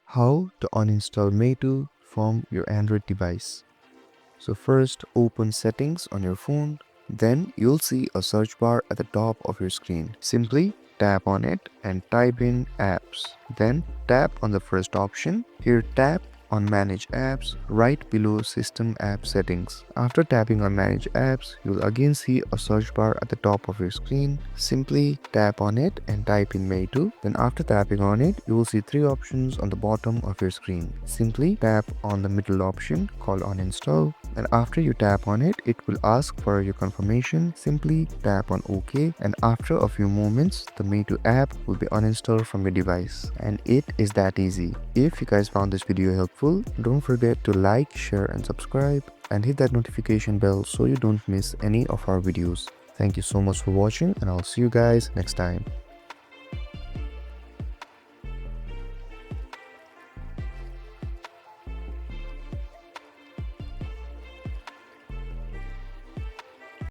How to uninstall Meitu from your Android device. So first open settings on your phone, then you'll see a search bar at the top of your screen. Simply tap on it and type in apps. Then tap on the first option. Here tap on manage apps right below system app settings. After tapping on manage apps, you'll again see a search bar at the top of your screen. Simply tap on it and type in Meitu. Then after tapping on it, you will see three options on the bottom of your screen. Simply tap on the middle option called uninstall. And after you tap on it, it will ask for your confirmation. Simply tap on OK, and after a few moments, the Meitu app will be uninstalled from your device. And it is that easy. If you guys found this video helpful, don't forget to like, share and subscribe, and hit that notification bell so you don't miss any of our videos. Thank you so much for watching, and I'll see you guys next time.